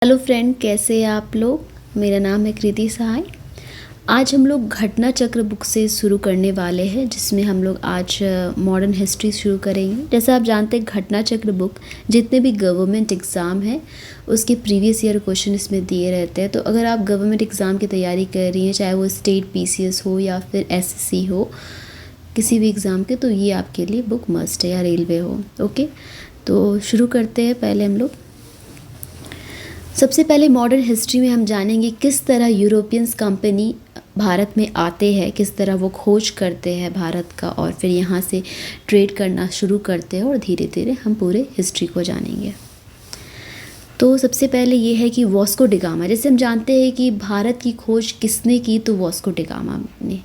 Hello friend, कैसे हैं आप लोग। मेरा नाम है कृति सहाय। आज हम लोग घटना चक्र बुक से शुरू करने वाले हैं, जिसमें हम लोग आज मॉडर्न हिस्ट्री शुरू करेंगे। जैसा आप जानते हैं, घटना चक्र बुक जितने भी गवर्नमेंट एग्ज़ाम है उसके प्रीवियस ईयर क्वेश्चन इसमें दिए रहते हैं। तो अगर आप गवर्नमेंट एग्ज़ाम की तैयारी कर रही हैं, चाहे वो स्टेट पीसीएस हो या फिर एसएससी हो, किसी भी एग्ज़ाम के, तो ये आपके लिए बुक मस्ट है, या रेलवे हो। ओके, तो शुरू करते हैं। पहले हम लोग सबसे पहले मॉडर्न हिस्ट्री में हम जानेंगे किस तरह यूरोपियंस कंपनी भारत में आते हैं, किस तरह वो खोज करते हैं भारत का, और फिर यहाँ से ट्रेड करना शुरू करते हैं, और धीरे धीरे हम पूरे हिस्ट्री को जानेंगे। तो सबसे पहले ये है कि वास्को डी गामा। जैसे हम जानते हैं कि भारत की खोज किसने की, तो वास्को डी गामा ने।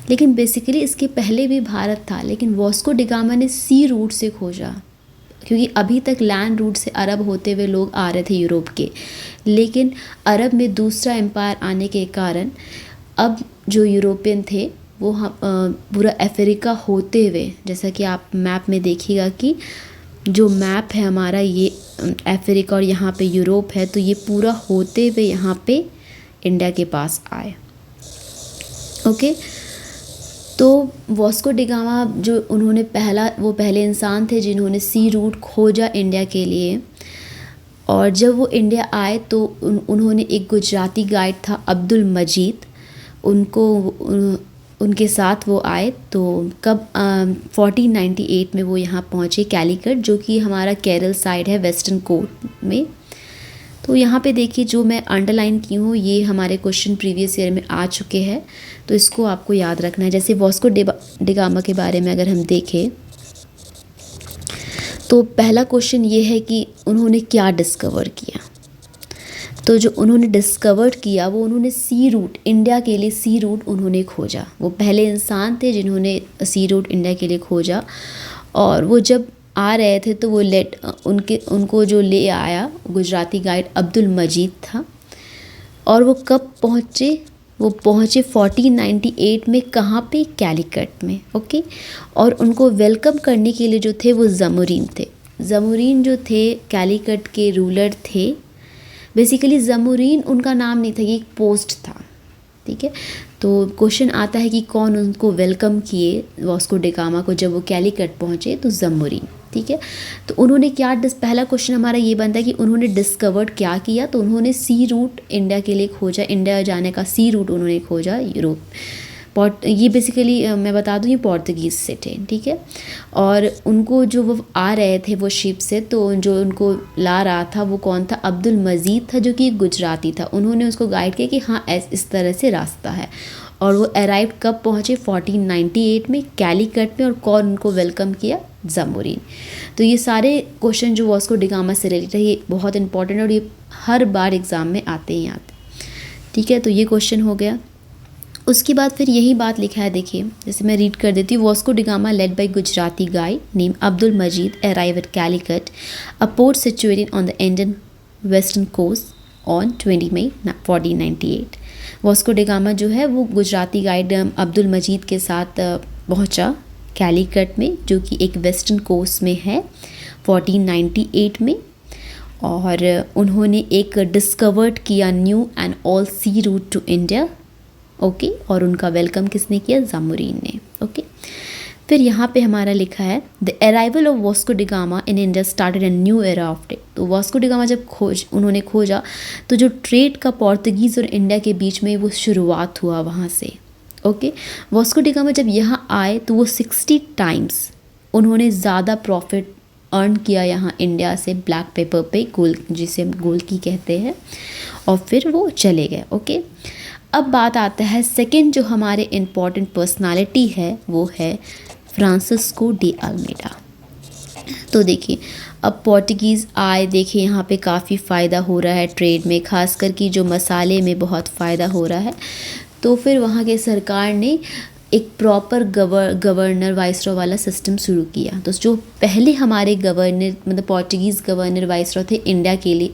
लेकिन बेसिकली इसके पहले भी भारत था, लेकिन वास्को डी गामा ने सी रूट से खोजा, क्योंकि अभी तक लैंड रूट से अरब होते हुए लोग आ रहे थे यूरोप के। लेकिन अरब में दूसरा एम्पायर आने के कारण अब जो यूरोपियन थे वो पूरा अफ्रीका होते हुए, जैसा कि आप मैप में देखिएगा कि जो मैप है हमारा, ये अफ्रीका और यहाँ पे यूरोप है, तो ये पूरा होते हुए यहाँ पे इंडिया के पास आए। ओके, तो वास्को डी गामा जो उन्होंने पहले इंसान थे जिन्होंने सी रूट खोजा इंडिया के लिए। और जब वो इंडिया आए तो उन्होंने एक गुजराती गाइड था अब्दुल मजीद, उनके साथ वो आए। तो कब 1498 में वो यहाँ पहुँचे कैलीकट, जो कि हमारा केरल साइड है, वेस्टर्न कोस्ट में। तो यहाँ पे देखिए, जो मैं अंडरलाइन की हूँ ये हमारे क्वेश्चन प्रीवियस ईयर में आ चुके हैं, तो इसको आपको याद रखना है। जैसे वास्को डी गामा के बारे में अगर हम देखें तो पहला क्वेश्चन ये है कि उन्होंने क्या डिस्कवर किया। तो जो उन्होंने डिस्कवर किया वो उन्होंने सी रूट, इंडिया के लिए सी रूट उन्होंने खोजा। वो पहले इंसान थे जिन्होंने सी रूट इंडिया के लिए खोजा। और वो जब आ रहे थे तो वो उनको जो ले आया गुजराती गाइड अब्दुल मजीद था। और वो कब पहुँचे? वो पहुँचे 1498 में। कहाँ पे? कैलीकट में। ओके, और उनको वेलकम करने के लिए जो थे वो ज़मोरीन थे। ज़मोरीन जो थे कैलीकट के रूलर थे। बेसिकली ज़मोरीन उनका नाम नहीं था, ये एक पोस्ट था। ठीक है, तो क्वेश्चन आता है कि कौन उनको वेलकम किए वास्को डी गामा को जब वो कैलीकट पहुँचे? तो ज़मोरीन। ठीक है, तो उन्होंने क्या पहला क्वेश्चन हमारा ये बनता है कि उन्होंने डिस्कवर्ड क्या किया। तो उन्होंने सी रूट इंडिया के लिए खोजा, इंडिया जाने का सी रूट उन्होंने खोजा यूरोप। ये बेसिकली मैं बता दूँ, ये पोर्तुगीज़ से थे। ठीक है, और उनको जो वो आ रहे थे वो शिप से, तो जो उनको ला रहा था वो कौन था? अब्दुल मजीद था, जो कि गुजराती था। उन्होंने उसको गाइड किया कि हाँ इस तरह से रास्ता है। और वो अराइव कब पहुँचे? 1498 में कैलीकट में। और कौन उनको वेलकम किया? ज़मोरीन। तो ये सारे क्वेश्चन जो वास्को डी गामा से रिलेटेड है, ये बहुत इंपॉर्टेंट है और ये हर बार एग्ज़ाम में आते ही आते। ठीक है, तो ये क्वेश्चन हो गया। उसके बाद फिर यही बात लिखा है, देखिए, जैसे मैं रीड कर देती हूँ। Vasco da Gama led by Gujarati guide name Abdul Majid arrive at Calicut, a port situated on the Indian western coast on 20 May 1498। Vasco da Gama जो है वो गुजराती गाइड अब्दुल मजीद के साथ पहुँचा कैलीकट में, जो कि एक वेस्टर्न कोस्ट में है, 1498 में। और उन्होंने एक डिस्कवर्ड किया new and all sea route to India. Okay, और उनका वेलकम किसने किया? ज़मोरीन ने। ओके, फिर यहाँ पे हमारा लिखा है the arrival of Vasco da gamma in India started a new era of trade. तो वास्को डी गामा जब उन्होंने खोजा तो जो ट्रेड का पोर्तुगीज़ और इंडिया के बीच में वो शुरुआत हुआ वहाँ से। ओके, वास्को डी गामा जब यहाँ आए तो वो 60 टाइम्स उन्होंने ज़्यादा प्रॉफिट अर्न किया यहाँ इंडिया से, ब्लैक पेपर पे, गोल्ड, जिसे हम गोल्ड की कहते हैं। और फिर वो चले गए। ओके, अब बात आता है सेकंड जो हमारे इम्पॉर्टेंट पर्सनालिटी है, वो है फ्रांसिस्को डी अल्मेडा। तो देखिए, अब पोर्तुगीज़ आए, देखिए यहाँ पे काफ़ी फ़ायदा हो रहा है ट्रेड में, खासकर कि जो मसाले में बहुत फ़ायदा हो रहा है। तो फिर वहाँ के सरकार ने एक प्रॉपर गवर्नर वाइसरॉय वाला सिस्टम शुरू किया। तो जो पहले हमारे गवर्नर, मतलब पोर्तुगीज़ गवर्नर वाइसरॉय थे इंडिया के लिए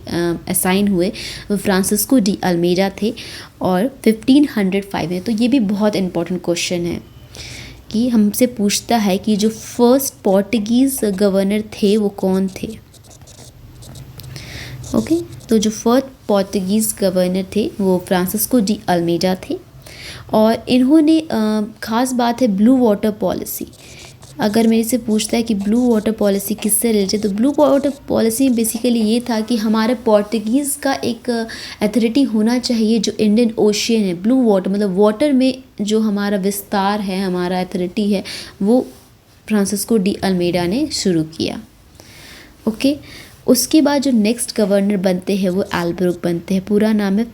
असाइन हुए, वो फ्रांसिस्को डी अल्मेडा थे, और 1505 में। तो ये भी बहुत इंपॉर्टेंट क्वेश्चन है कि हमसे पूछता है कि जो फर्स्ट पोर्तुगीज़ गवर्नर थे वो कौन थे। ओके। तो जो फर्स्ट पोर्तुगीज़ गवर्नर थे वो फ्रांसिस्को डी अल्मेडा थे, और इन्होंने ख़ास बात है ब्लू वाटर पॉलिसी। अगर मेरे से पूछता है कि ब्लू वाटर पॉलिसी किससे रिलेटेड, तो ब्लू वाटर पॉलिसी में बेसिकली ये था कि हमारे पोर्तुगीज़ का एक अथॉरिटी होना चाहिए जो इंडियन ओशियन है। ब्लू वाटर मतलब वाटर में जो हमारा विस्तार है, हमारा अथॉरिटी है, वो फ्रांसिस्को डी अल्मेडा ने शुरू किया। ओके। उसके बाद जो नेक्स्ट गवर्नर बनते हैं वो एल्ब्रुक बनते हैं। पूरा नाम है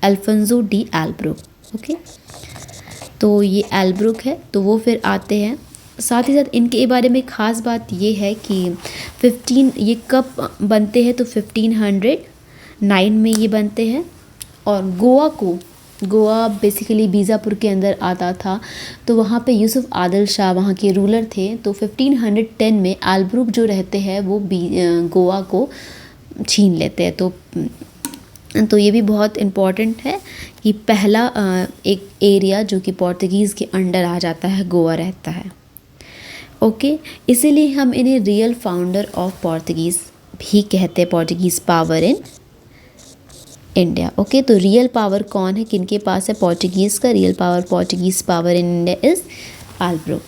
अल्फोंसो डी एल्ब्रुक। ओके। तो ये एल्ब्रुक है, तो वो फिर आते हैं। साथ ही साथ इनके बारे में ख़ास बात ये है कि 15 ये कब बनते हैं, तो 1509 में ये बनते हैं। और गोवा बेसिकली बीजापुर के अंदर आता था, तो वहाँ पे यूसुफ आदिल शाह वहाँ के रूलर थे। तो 1510 में एल्ब्रुक जो रहते हैं वो गोवा को छीन लेते हैं। तो ये भी बहुत इम्पॉर्टेंट है कि पहला एक एरिया जो कि पोर्तुगीज़ के अंडर आ जाता है, गोवा रहता है। ओके। इसीलिए हम इन्हें रियल फाउंडर ऑफ पोर्तुगीज़ भी कहते हैं, Portuguese power in India. Okay. तो रियल पावर कौन है, किनके पास है पोर्तुगीज़ का real power? Portuguese power in India is Albuquerque.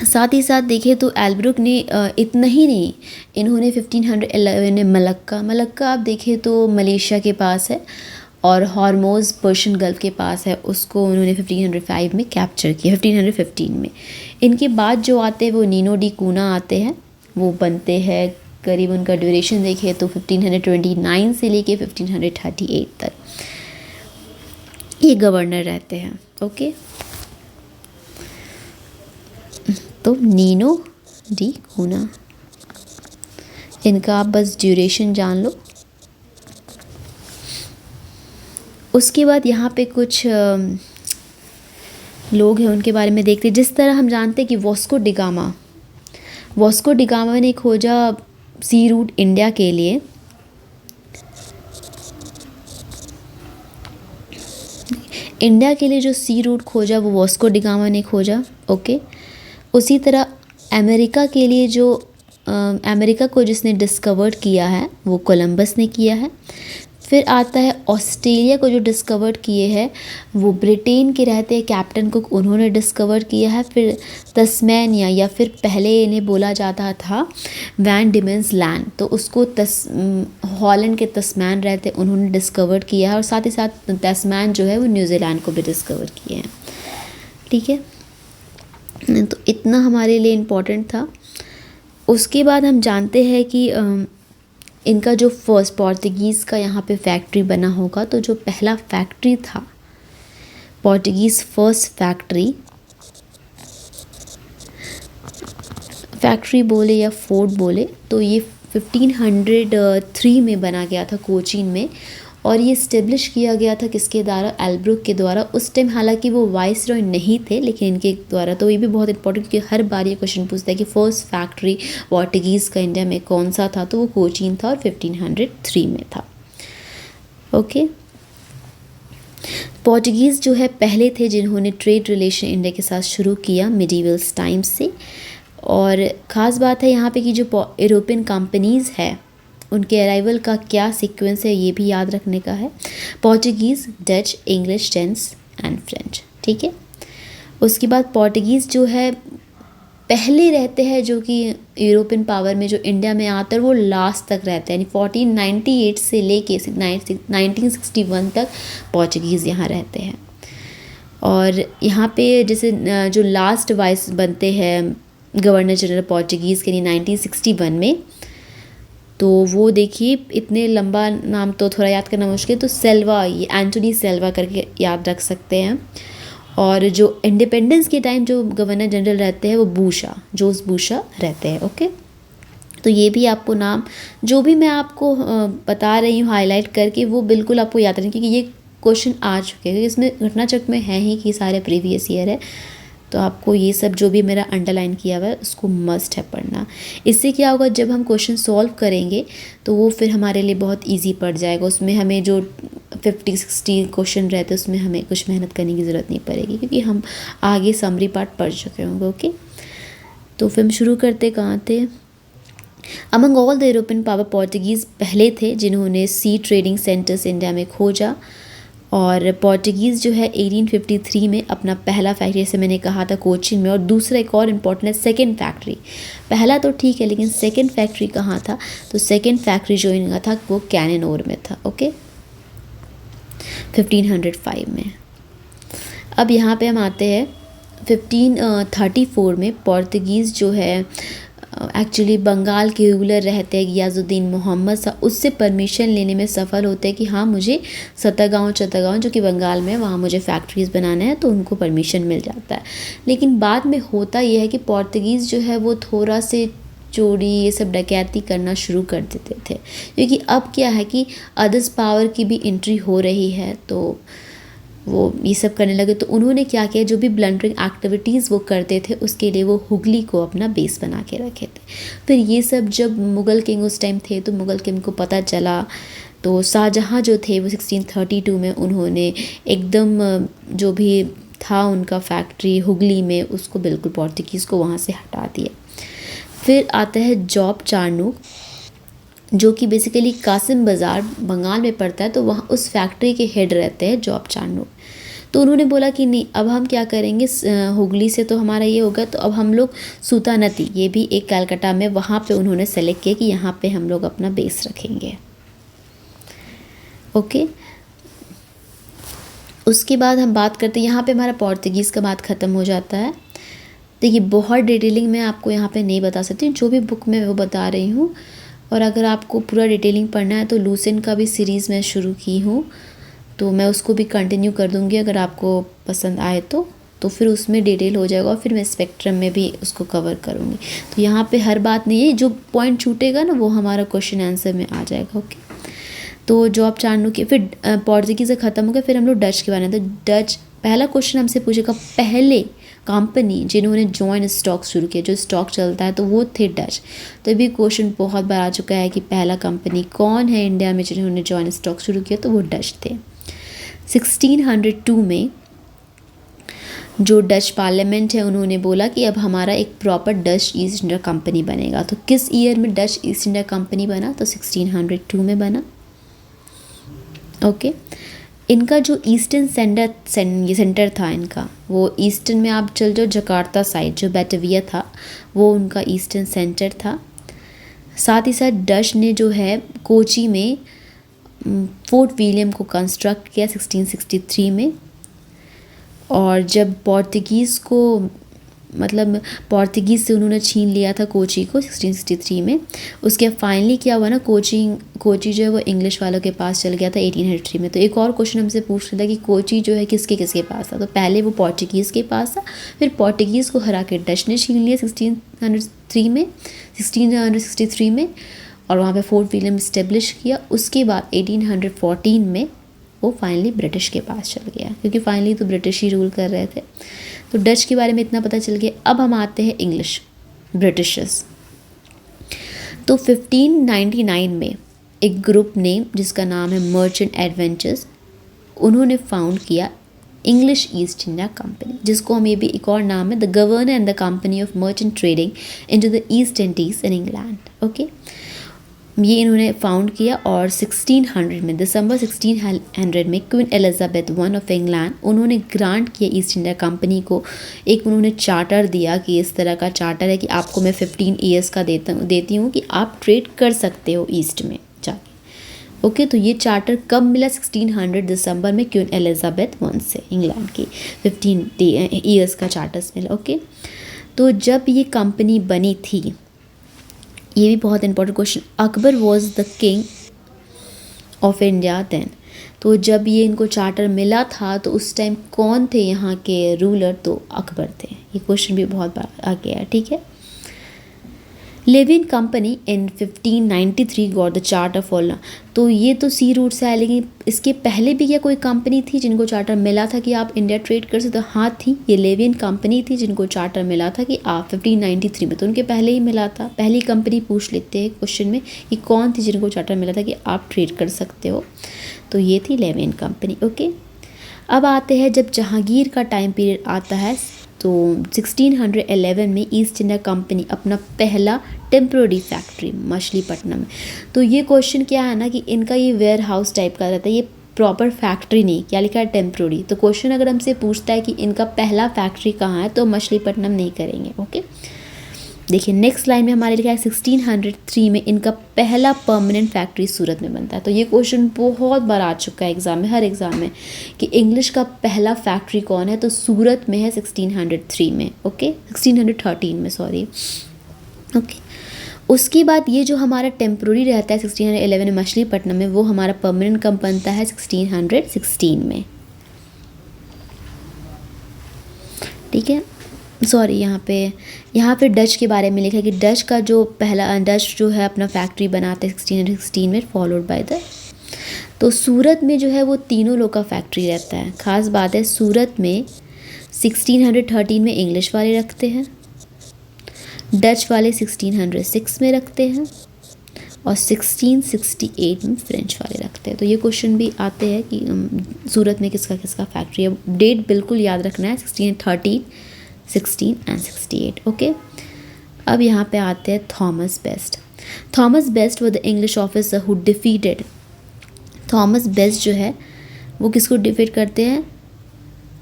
साथ ही साथ देखें तो एल्ब्रुक ने इतना ही नहीं, इन्होंने 1511 में मलक्का आप देखें तो मलेशिया के पास है, और हॉर्मोज़ पर्शियन गल्फ़ के पास है, उसको उन्होंने 1505 में कैप्चर किया, 1515 में। इनके बाद जो आते हैं वो नीनो डी कूना आते हैं, वो बनते हैं करीब, उनका ड्यूरेशन देखें तो 1529 से लेके 1538 तक ये गवर्नर रहते हैं। ओके। तो नीनो डी कूना, इनका आप बस ड्यूरेशन जान लो। उसके बाद यहाँ पे कुछ लोग हैं, उनके बारे में देखते हैं। जिस तरह हम जानते हैं कि वास्को डी गामा ने खोजा सी रूट इंडिया के लिए, जो सी रूट खोजा वो वास्को डी गामा ने खोजा। ओके। उसी तरह अमेरिका के लिए जो अमेरिका को जिसने डिस्कवर किया है वो कोलंबस ने किया है। फिर आता है ऑस्ट्रेलिया को जो डिस्कवर किए हैं वो ब्रिटेन के रहते हैं कैप्टन कुक, उन्होंने डिस्कवर किया है। फिर तस्मेनिया, या फिर पहले इन्हें बोला जाता था वैन डिमेंस लैंड, तो उसको हॉलैंड के तस्मैन रहते उन्होंने डिस्कवर किया है। और साथ ही साथ तस्मैन जो है वो न्यूजीलैंड को भी डिस्कवर किए हैं। ठीक है, तो इतना हमारे लिए इम्पोर्टेंट था। उसके बाद हम जानते हैं कि इनका जो फर्स्ट पोर्तुगीज़ का यहाँ पे फैक्ट्री बना होगा, तो जो पहला फैक्ट्री था पोर्तुगीज़ फर्स्ट फैक्ट्री बोले या फोर्ट बोले, तो ये 1503 में बना गया था कोचीन में। और ये इस्टेब्लिश किया गया था किसके द्वारा? एल्ब्रुक के द्वारा। उस टाइम हालांकि वो वाइस रॉय नहीं थे, लेकिन इनके द्वारा। तो ये भी बहुत इंपॉर्टेंट, क्योंकि हर बार ये क्वेश्चन पूछता है कि फर्स्ट फैक्ट्री पोर्तुगीज़ का इंडिया में कौन सा था, तो वो कोचीन था और 1503 में था। ओके। पोर्तुगीज़ जो है पहले थे जिन्होंने ट्रेड रिलेशन इंडिया के साथ शुरू किया मिडीवल टाइम से। और ख़ास बात है यहाँ पे कि जो यूरोपियन कंपनीज़ है उनके अराइवल का क्या सीक्वेंस है ये भी याद रखने का है। Portuguese, Dutch, English, dense and French. ठीक है। उसके बाद पोर्तुगीज़ जो है पहले रहते हैं, जो कि यूरोपियन पावर में जो इंडिया में आता है वो लास्ट तक रहते हैं, यानी 1498 से लेके 1961 तक पोर्तुगीज़ यहाँ रहते हैं। और यहाँ पे जैसे जो लास्ट वाइस बनते हैं गवर्नर जनरल पोर्तुगीज़ के लिए 1961 में, तो वो देखिए इतने लंबा नाम तो थोड़ा याद करना मुश्किल, तो सेल्वा, ये एंटोनी सेल्वा करके याद रख सकते हैं। और जो इंडिपेंडेंस के टाइम जो गवर्नर जनरल रहते हैं वो जोस बूशा रहते हैं। ओके। तो ये भी आपको नाम जो भी मैं आपको बता रही हूँ हाईलाइट करके, वो बिल्कुल आपको याद रखें, क्योंकि ये क्वेश्चन आ चुके हैं। इसमें घटनाचक्र में है ही कि सारे प्रीवियस ईयर है, तो आपको ये सब जो भी मेरा अंडरलाइन किया हुआ है उसको मस्ट है पढ़ना। इससे क्या होगा, जब हम क्वेश्चन सॉल्व करेंगे तो वो फिर हमारे लिए बहुत इजी पड़ जाएगा। उसमें हमें जो 50-60 क्वेश्चन रहते हैं उसमें हमें कुछ मेहनत करने की ज़रूरत नहीं पड़ेगी, क्योंकि हम आगे समरी पार्ट पढ़ चुके होंगे। ओके। तो फिर हम शुरू करते कहाँ थे? Among all the European power Portuguese पहले थे जिन्होंने सी ट्रेडिंग सेंटर्स इंडिया में खोजा। और पोर्टुगीज़ जो है 1853 में अपना पहला फैक्ट्री, जैसे मैंने कहा था, कोचीन में, और दूसरा एक और इम्पॉर्टेंट है सेकेंड फैक्ट्री। पहला तो ठीक है, लेकिन सेकेंड फैक्ट्री कहाँ था? तो सेकेंड फैक्ट्री जो इनका था वो कैनेनोर में था। ओके, 1505 में। अब यहाँ पे हम आते हैं 1534 में। पोर्तुगीज़ जो है एक्चुअली बंगाल के रूलर रहते हैं गियाजुद्दीन मोहम्मद शाह, उससे परमिशन लेने में सफल होते हैं कि हाँ मुझे चत्तगांव जो कि बंगाल में, वहाँ मुझे फैक्ट्रीज़ बनाना है, तो उनको परमिशन मिल जाता है। लेकिन बाद में होता यह है कि पोर्तुगीज़ जो है वो थोड़ा से चोरी, ये सब डकैती करना शुरू कर देते थे, क्योंकि अब क्या है कि अदर्स पावर की भी एंट्री हो रही है, तो वो ये सब करने लगे। तो उन्होंने क्या किया, जो भी ब्लंडरिंग एक्टिविटीज़ वो करते थे उसके लिए वो हुगली को अपना बेस बना के रखे थे। फिर ये सब जब मुग़ल किंग उस टाइम थे, तो मुग़ल किंग को पता चला, तो शाहजहाँ जो थे वो 1632 में उन्होंने एकदम जो भी था उनका फैक्ट्री हुगली में, उसको बिल्कुल पोर्तुगीज़ को वहाँ से हटा दिया। फिर आता है जॉब चार्नूक, जो कि बेसिकली कासिम बाज़ार बंगाल में पड़ता है, तो वहाँ उस फैक्ट्री के हेड रहते हैं जॉब चार्नूक। तो उन्होंने बोला कि नहीं, अब हम क्या करेंगे, हुगली से तो हमारा ये होगा, तो अब हम लोग सुल्तानती, ये भी एक कलकत्ता में, वहाँ पे उन्होंने सेलेक्ट किया कि यहाँ पे हम लोग अपना बेस रखेंगे। ओके, उसके बाद हम बात करते हैं, यहाँ पे हमारा पोर्तुगीज़ का बात ख़त्म हो जाता है। देखिए बहुत डिटेलिंग मैं आपको यहाँ पे नहीं बता सकती, जो भी बुक में वो बता रही हूँ, और अगर आपको पूरा डिटेलिंग पढ़ना है तो लूसेंट का भी सीरीज़ मैं शुरू की हूँ, तो मैं उसको भी कंटिन्यू कर दूँगी अगर आपको पसंद आए तो फिर उसमें डिटेल हो जाएगा, और फिर मैं स्पेक्ट्रम में भी उसको कवर करूँगी। तो यहाँ पे हर बात नहीं है, जो पॉइंट छूटेगा ना वो हमारा क्वेश्चन आंसर में आ जाएगा। ओके, तो जॉब चार्नूक के फिर पोर्तुगीज़ ख़त्म हो गया। फिर हम लोग डच के बारे में, तो डच पहला क्वेश्चन हमसे पूछेगा, पहले कंपनी जिन्होंने जॉइंट स्टॉक शुरू किया, जो स्टॉक चलता है, तो वो थे डच। तो भी क्वेश्चन बहुत बार आ चुका है कि पहला कंपनी कौन है इंडिया में जिन्होंने जॉइंट स्टॉक शुरू किया, तो वो डच थे। 1602 में जो डच पार्लियामेंट है उन्होंने बोला कि अब हमारा एक proper Dutch east India company बनेगा। तो किस ईयर में डच ईस्ट इंडिया कंपनी बना? तो 1602 में बना। ओके, इनका जो ईस्टर्न सेंटर था इनका, वो ईस्टर्न में आप चल जाओ, जकार्ता साइड जो बैटविया था वो उनका ईस्टर्न सेंटर था। साथ ही साथ डच ने जो है कोची में फोर्ट विलियम को कंस्ट्रक्ट किया 1663 में। और जब पोर्तुगीज़ को मतलब पोर्तुगीज़ से उन्होंने छीन लिया था कोची को 1663 में, उसके फाइनली क्या हुआ ना, कोची जो है वो इंग्लिश वालों के पास चल गया था 1803 में। तो एक और क्वेश्चन हमसे पूछ रहा था कि कोची जो है किसके किसके पास था? तो पहले वो पोर्तुगीज़ के पास था, फिर पोर्तुगीज़ को हरा के डच ने छीन लिया 1663 में, और वहाँ पे फोर्ट विलियम इस्टेब्लिश किया। उसके बाद 1814 में वो फाइनली ब्रिटिश के पास चल गया, क्योंकि फाइनली तो ब्रिटिश ही रूल कर रहे थे। तो डच के बारे में इतना पता चल गया। अब हम आते हैं इंग्लिश ब्रिटिशर्स। तो 1599 में एक ग्रुप ने जिसका नाम है मर्चेंट एडवेंचर्स, उन्होंने फाउंड किया इंग्लिश ईस्ट इंडिया कंपनी, जिसको हम ये भी एक और नाम है the governor and the company of merchant trading into the east Indies in England. Okay, ये इन्होंने फाउंड किया, और 1600 में दिसंबर 1600 में queen Elizabeth one of England उन्होंने ग्रांट किया ईस्ट इंडिया कंपनी को। एक उन्होंने चार्टर दिया कि इस तरह का चार्टर है कि आपको मैं 15 ईयर्स का देती हूँ कि आप ट्रेड कर सकते हो ईस्ट में जाके। ओके, तो ये चार्टर कब मिला? 1600 दिसंबर में क्वीन एलिजाबेथ वन से इंग्लैंड की 15 ईयर्स का चार्टर्स मिला। ओके, तो जब ये कंपनी बनी थी, ये भी बहुत important question, Akbar was the king of India then. तो जब ये इनको चार्टर मिला था तो उस टाइम कौन थे यहाँ के रूलर? तो अकबर थे। ये क्वेश्चन भी बहुत बार आ गया है, ठीक है। Levant company in 1593 got the charter for, तो ये तो सी रूट से आया, लेकिन इसके पहले भी क्या कोई कंपनी थी जिनको चार्टर मिला था कि आप इंडिया ट्रेड कर सकते हो? हाँ थी, ये लेविन कंपनी थी जिनको चार्टर मिला था कि आप 1593 में, तो उनके पहले ही मिला था। पहली कंपनी पूछ लेते हैं क्वेश्चन में कि कौन थी जिनको चार्टर मिला था कि आप ट्रेड कर सकते हो, तो ये थी लेविन कंपनी। ओके, अब आते हैं जब जहांगीर का टाइम पीरियड आता है तो 1611 में ईस्ट इंडिया कंपनी अपना पहला टेम्प्रोरी फैक्ट्री मछलीपट्टनम में। तो ये क्वेश्चन क्या है ना कि इनका ये वेयर हाउस टाइप का रहता है, ये प्रॉपर फैक्ट्री नहीं, क्या लिखा है टेम्प्रोरी। तो क्वेश्चन अगर हमसे पूछता है कि इनका पहला फैक्ट्री कहाँ है तो मछलीपट्टनम नहीं करेंगे। ओके, देखिए नेक्स्ट लाइन में हमारे लिखा है 1603 में इनका पहला परमानेंट फैक्ट्री सूरत में बनता है। तो ये क्वेश्चन बहुत बार आ चुका है एग्जाम में, हर एग्जाम में, कि इंग्लिश का पहला फैक्ट्री कौन है, तो सूरत में है 1603 में। ओके, 1613 में, सॉरी। ओके, उसके बाद ये जो हमारा टेम्प्रोरी रहता है 1611 में मछलीपट्टनम में, वो हमारा परमानेंट कब बनता है 1616 में। ठीक है, सॉरी यहाँ पे डच के बारे में लिखा है कि डच का जो पहला डच जो है अपना फैक्ट्री बनाते हैं 1616 में, फॉलोड बाय द। तो सूरत में जो है वो तीनों लोग का फैक्ट्री रहता है। ख़ास बात है सूरत में 1613 में इंग्लिश वाले रखते हैं, डच वाले 1606 में रखते हैं और 1668 में फ्रेंच वाले रखते हैं। तो ये क्वेश्चन भी आते हैं कि सूरत में किसका किसका फैक्ट्री है। डेट बिल्कुल याद रखना है, 1613, 16 एंड 68। ओके, अब यहाँ पे आते हैं थॉमस बेस्ट। थॉमस बेस्ट वो the English officer who defeated. Thomas best जो है वो किसको डिफीट करते हैं,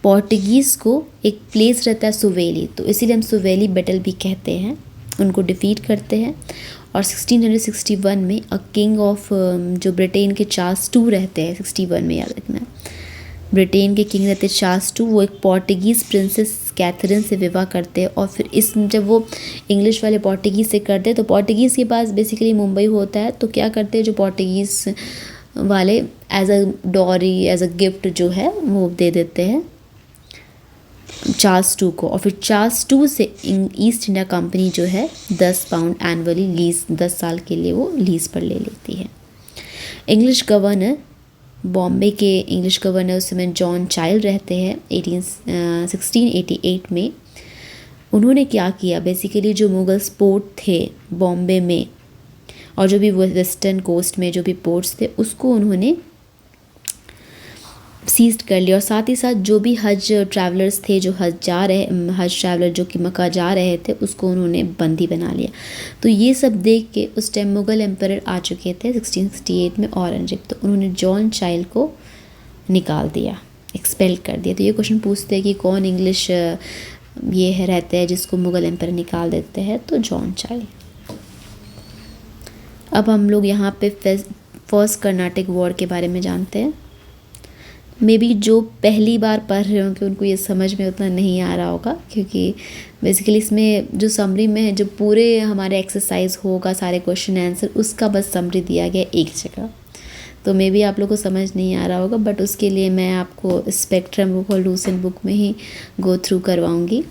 पोर्टुगीज़ को। एक प्लेस रहता है सुवेली, तो इसीलिए हम सुवेली बैटल भी कहते हैं, उनको डिफीट करते हैं। और 1661 में अ किंग ऑफ जो ब्रिटेन के चार्ल्स II रहते हैं, 61 में याद रखना है, ब्रिटेन के किंग रहते चार्ल्स II, वो एक पोर्टुगीज़ प्रिंसेस कैथरीन से विवाह करते हैं। और फिर इस जब वो इंग्लिश वाले पोर्टुगीज़ से करते हैं तो पोर्टुगीज़ के पास बेसिकली मुंबई होता है, तो क्या करते हैं जो पोर्टुगीज़ वाले as a dowry, as a gift जो है वो दे देते हैं चार्ल्स II को। और फिर चार्ल्स II से ईस्ट इंडिया कंपनी जो है 10 पाउंड एनुअली लीज 10 साल के लिए वो लीज पर ले लेती है। इंग्लिश गवर्नर, बॉम्बे के इंग्लिश गवर्नर उस समय जॉन चाइल्ड रहते हैं 1688 में। उन्होंने क्या किया, बेसिकली जो मुगल्स पोर्ट थे बॉम्बे में और जो भी वेस्टर्न कोस्ट में जो भी पोर्ट्स थे उसको उन्होंने सीज्ड कर लिया। और साथ ही साथ जो भी हज ट्रैवलर्स थे, जो हज ट्रैवलर जो कि मक्का जा रहे थे, उसको उन्होंने बंदी बना लिया। तो ये सब देख के उस टाइम मुग़ल एम्परर आ चुके थे 1668 में औरंगजेब, तो उन्होंने जॉन चाइल्ड को निकाल दिया, एक्सपेल कर दिया। तो ये क्वेश्चन पूछते हैं कि कौन इंग्लिश ये है रहते हैं जिसको मुग़ल एम्परर निकाल देते हैं, तो जॉन चाइल्ड। अब हम लोग यहाँ पे फर्स्ट कर्नाटिक वॉर के बारे में जानते हैं। मे बी जो पहली बार पढ़ रहे होंगे उनको ये समझ में उतना नहीं आ रहा होगा, क्योंकि बेसिकली इसमें जो समरी में है, जो पूरे हमारे एक्सरसाइज होगा सारे क्वेश्चन आंसर, उसका बस समरी दिया गया एक जगह। तो मे बी आप लोग को समझ नहीं आ रहा होगा, बट उसके लिए मैं आपको स्पेक्ट्रम बुक और लूसेंट बुक में ही गो थ्रू करवाऊँगी,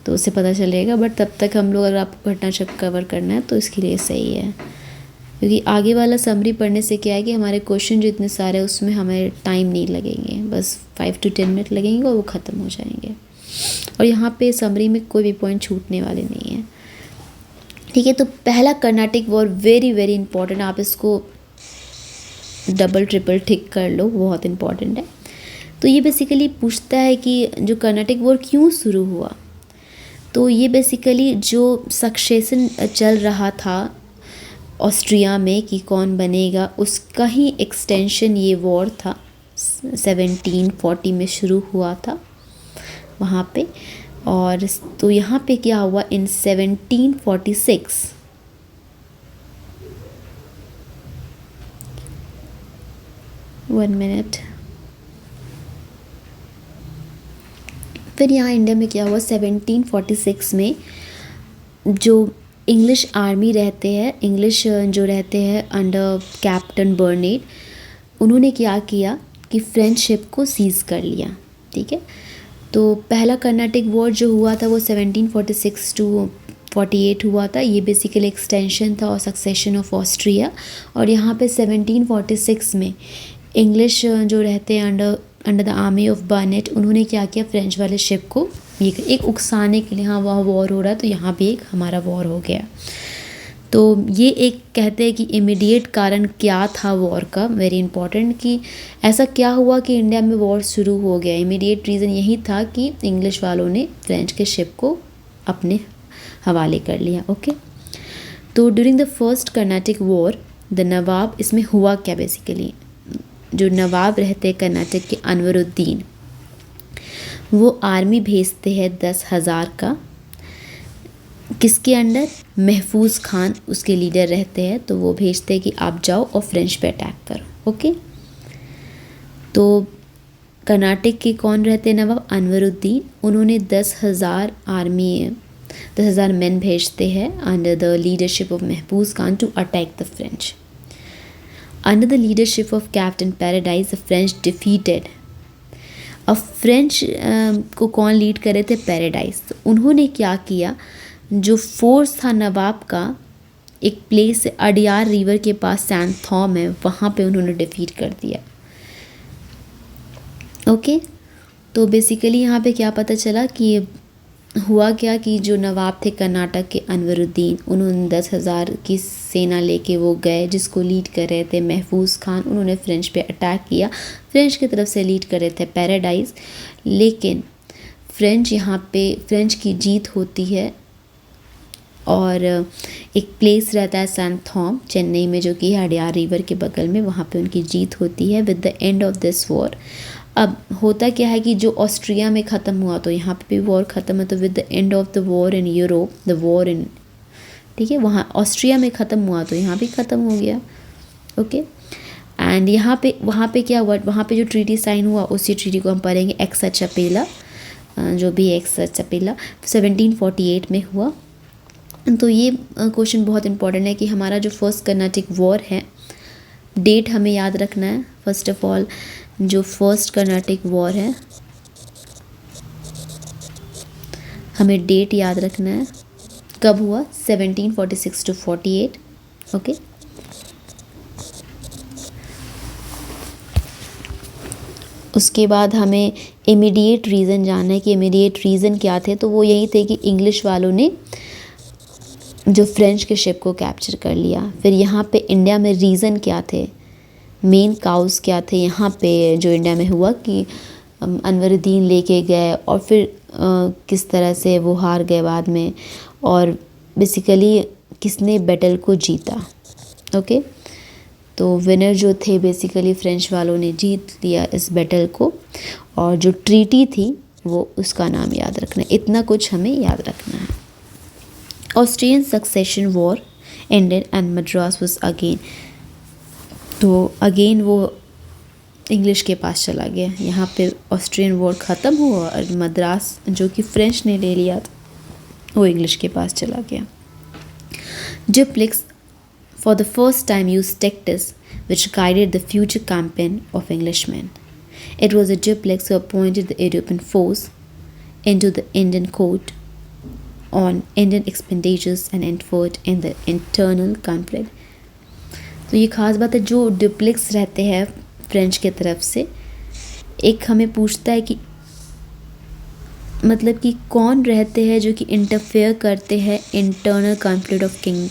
तो उससे पता चलेगा। बट तब तक हम लोग, अगर आपको घटना चक्र कवर करना है तो इसके लिए सही है, क्योंकि आगे वाला समरी पढ़ने से क्या है कि हमारे क्वेश्चन जो इतने सारे हैं उसमें हमें टाइम नहीं लगेंगे, बस 5 to 10 मिनट लगेंगे और वो ख़त्म हो जाएंगे। और यहाँ पे समरी में कोई भी पॉइंट छूटने वाले नहीं है। ठीक है, तो पहला Carnatic were very very important, आप इसको डबल ट्रिपल टिक कर लो, बहुत इंपॉर्टेंट है। तो ये बेसिकली पूछता है कि जो कर्नाटिक वॉर क्यों शुरू हुआ। तो ये बेसिकली जो सक्सेशन चल रहा था ऑस्ट्रिया में कि कौन बनेगा, उसका ही एक्सटेंशन ये वॉर था। 1740 में शुरू हुआ था वहाँ पे। और तो यहाँ पे क्या हुआ, इन 1746 1 मिनट, फिर यहाँ इंडिया में क्या हुआ, 1746 में जो इंग्लिश आर्मी रहते हैं, इंग्लिश जो रहते हैं अंडर कैप्टन बर्नेट, उन्होंने क्या किया कि फ्रेंच शिप को सीज़ कर लिया। ठीक है, तो पहला कर्नाटिक वॉर जो हुआ था वो 1746 to 48 हुआ था। ये बेसिकली एक्सटेंशन था और सक्सेशन ऑफ ऑस्ट्रिया। और यहाँ पे 1746 में इंग्लिश जो रहते हैं अंडर द आर्मी ऑफ बर्नेट, उन्होंने क्या किया, फ्रेंच वाले शिप को ये एक उकसाने के लिए, हाँ वहाँ वॉर हो रहा है तो यहाँ भी एक हमारा वॉर हो गया। तो ये एक कहते हैं कि इमीडिएट कारण क्या था वॉर का, वेरी इंपॉर्टेंट, कि ऐसा क्या हुआ कि इंडिया में वॉर शुरू हो गया। इमीडिएट रीज़न यही था कि इंग्लिश वालों ने फ्रेंच के शिप को अपने हवाले कर लिया। ओके, तो during the first Carnatic war the nawab, इसमें हुआ क्या बेसिकली, जो नवाब रहते हैं कर्नाटक के अनवरुद्दीन, वो आर्मी भेजते हैं 10,000 का, किसके अंडर, महफूज खान उसके लीडर रहते हैं, तो वो भेजते हैं कि आप जाओ और फ्रेंच पे अटैक करो। ओके, तो कर्नाटक के कौन रहते हैं नवाब, अनवरुद्दीन, उन्होंने 10,000 मैन भेजते हैं under the leadership of Mahfuz Khan to attack the French. Under the leadership of captain Paradise the French defeated. अब फ्रेंच को कौन लीड कर रहे थे, पैराडाइज। तो उन्होंने क्या किया, जो फोर्स था नवाब का, एक प्लेस अडियार रिवर के पास सैंट थॉम है, वहाँ पे उन्होंने डिफीट कर दिया। ओके, तो बेसिकली यहाँ पे क्या पता चला कि हुआ क्या कि जो नवाब थे कर्नाटक के अनवरुद्दीन, उन्होंने 10,000 की सेना लेके वो गए, जिसको लीड कर रहे थे महफूज खान, उन्होंने फ्रेंच पे अटैक किया। फ्रेंच की तरफ से लीड कर रहे थे पैराडाइज, लेकिन फ्रेंच की जीत होती है और एक प्लेस रहता है सैंट थॉम चेन्नई में, जो कि अडियार रिवर के बगल में, वहाँ पे उनकी जीत होती है with the end of this war. अब होता क्या है कि जो ऑस्ट्रिया में ख़त्म हुआ तो यहाँ पे भी वॉर ख़त्म है, तो with the end of the war in Europe, the war in, ठीक है, वहाँ ऑस्ट्रिया में ख़त्म हुआ तो यहाँ भी ख़त्म हो गया। ओके, एंड वहाँ पे क्या हुआ, वहाँ पे जो ट्रीटी साइन हुआ उसी ट्रीटी को हम पढ़ेंगे, एक्सा चपेला, जो भी एक्सा चपेला 1748 में हुआ। तो ये क्वेश्चन बहुत इंपॉर्टेंट है कि हमारा जो फर्स्ट कर्नाटिक वॉर है, डेट हमें याद रखना है। फर्स्ट ऑफ ऑल जो फर्स्ट कर्नाटिक वॉर है, हमें डेट याद रखना है, कब हुआ, 1746 to 48। ओके, उसके बाद हमें इमीडिएट रीज़न जानना है कि इमीडिएट रीज़न क्या थे, तो वो यही थे कि इंग्लिश वालों ने जो फ्रेंच के शिप को कैप्चर कर लिया। फिर यहाँ पे इंडिया में रीज़न क्या थे, मेन काउज क्या थे यहाँ पे जो इंडिया में हुआ कि अनवरुद्दीन लेके गए और फिर किस तरह से वो हार गए बाद में, और बेसिकली किसने बैटल को जीता। ओके, तो विनर जो थे बेसिकली फ्रेंच वालों ने जीत लिया इस बैटल को, और जो ट्रीटी थी वो उसका नाम याद रखना है। इतना कुछ हमें याद रखना है। Austrian succession war ended and Madras was again, तो अगेन वो इंग्लिश के पास चला गया। यहाँ पे ऑस्ट्रियन वॉर ख़त्म हुआ और मद्रास जो कि फ्रेंच ने ले लिया वो इंग्लिश के पास चला गया। Dupleix for the first time used tactics which guided the future campaign of Englishmen. It was a Dupleix who appointed the European force into the Indian court on Indian expenditures and effort in the internal conflict. तो ये ख़ास बात है, जो duplex रहते हैं French के तरफ से, एक हमें पूछता है कि मतलब कि कौन रहते हैं जो कि इंटरफेयर करते हैं इंटरनल कॉन्फ्लिक्ट ऑफ किंग,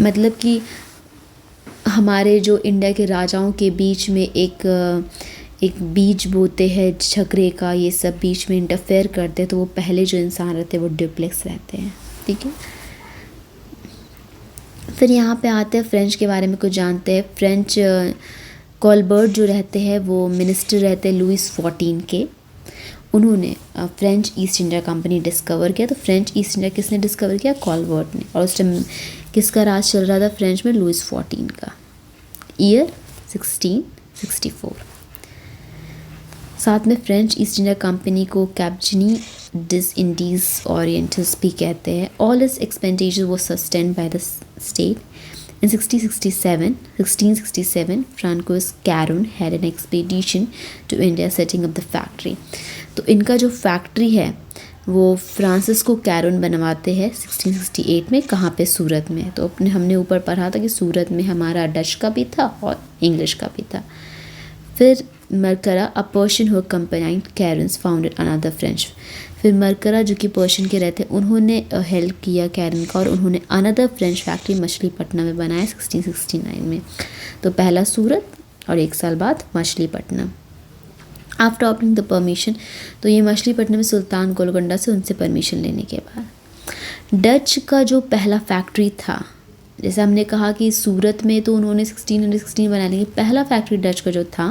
मतलब कि हमारे जो इंडिया के राजाओं के बीच में एक बीज बोते हैं झगड़े का, ये सब बीच में इंटरफेयर करते हैं, तो वो पहले जो इंसान रहते हैं वो डुप्लेक्स रहते हैं। ठीक है, फिर यहाँ पे आते हैं फ्रेंच के बारे में कुछ जानते हैं। फ्रेंच कॉलबर्ट जो रहते हैं वो मिनिस्टर रहते हैं लुइस 14 के। उन्होंने French east India company discover किया। तो फ्रेंच ईस्ट इंडिया किसने डिस्कवर किया? कॉलबर्ट ने। और उस टाइम किसका राज चल रहा था फ्रेंच में? लुइस 14 का। ईयर 1664। साथ में फ्रेंच ईस्ट इंडिया कंपनी को कैप्जनी डिस इंडीज ओरिएंटल्स भी कहते हैं। ऑल इस एक्सपेंडिचर वो sustained by the state. In 1667, Francois Caron had an expedition to India setting up the factory. तो इनका जो फैक्ट्री है वो फ्रांसिस्को कैरोन बनवाते हैं 1668 में। कहाँ पे? सूरत में। तो हमने ऊपर पढ़ा था कि सूरत में हमारा डच का भी था और इंग्लिश का भी था। फिर मरकरा, a Persian who accompanied Caron's, founded another French फिर मरकरा जो कि पर्शियन के रहते, उन्होंने हेल्प किया कैरन का, और उन्होंने अनदर फ्रेंच फैक्ट्री मछलीपट्टनम में बनाया 1669 में। तो पहला सूरत और 1 साल बाद Machilipatnam. After obtaining the permission, तो ये मछलीपट्टनम में सुल्तान गोलकोंडा से उनसे परमिशन लेने के बाद डच का जो पहला फैक्ट्री था, जैसे हमने कहा कि सूरत में तो उन्होंने 1616 बना ली, पहला फैक्ट्री डच का जो था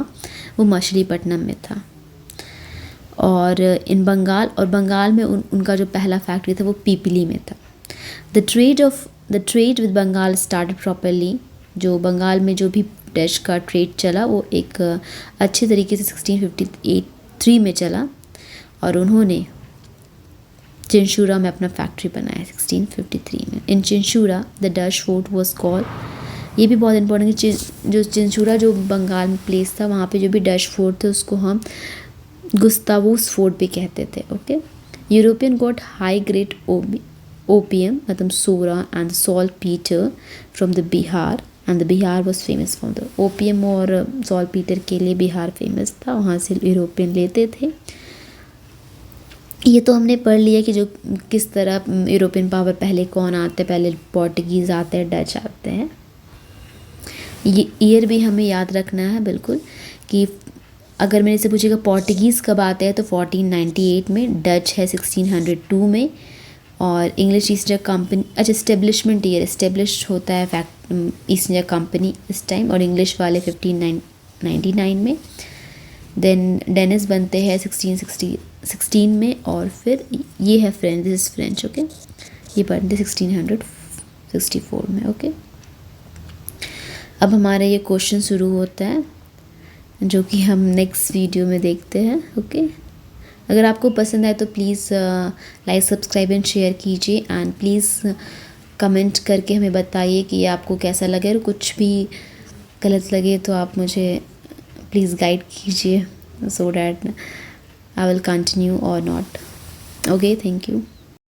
वो मछलीपट्टनम में था। और इन बंगाल में उनका जो पहला फैक्ट्री था वो पीपली में था। The trade with Bengal started properly, जो बंगाल में जो भी डच का ट्रेड चला वो एक अच्छे तरीके से 1653 में चला, और उन्होंने चिंशूरा में अपना फैक्ट्री बनाया 1653 में। In Chinsura the Dutch fort was called, ये भी बहुत इंपॉर्टेंट है, जो चिंशूरा जो बंगाल में प्लेस था वहाँ पे जो भी डच फोर्ट थे उसको हम गुस्तावोस फोर्ट भी कहते थे। Okay, European got high grade opium मतलब सोरा and saltpetre from the Bihar, and the Bihar was famous for the opium, और सॉल्ट पीटर के लिए बिहार फेमस था, वहाँ से यूरोपियन लेते थे। ये तो हमने पढ़ लिया कि जो किस तरह यूरोपियन पावर पहले कौन आते हैं, पहले पोर्टुगीज़ आते हैं, डच आते हैं। ये ईयर भी हमें याद रखना है बिल्कुल, कि अगर मेरे से पूछेगा पोर्टुगीज़ कब आते हैं तो 1498 में, डच है 1602 में, और इंग्लिश ईस्ट इंडिया कंपनी, अच्छा इस्टेब्लिशमेंट ईयर, इस्टेब्लिश होता है ईस्ट इंडिया कंपनी इस टाइम, और इंग्लिश वाले 1599 में। देन डेनिस बनते हैं 1616 में, और फिर ये है French, this is French. Okay, ये बनते 1664 में। ओके, अब हमारा ये क्वेश्चन शुरू होता है जो कि हम नेक्स्ट वीडियो में देखते हैं। ओके, अगर आपको पसंद आए तो please like subscribe and share कीजिए, एंड प्लीज़ कमेंट करके हमें बताइए कि आपको कैसा लगे, और कुछ भी गलत लगे तो आप मुझे प्लीज़ गाइड कीजिए, so that I will continue और नॉट। Okay, thank you.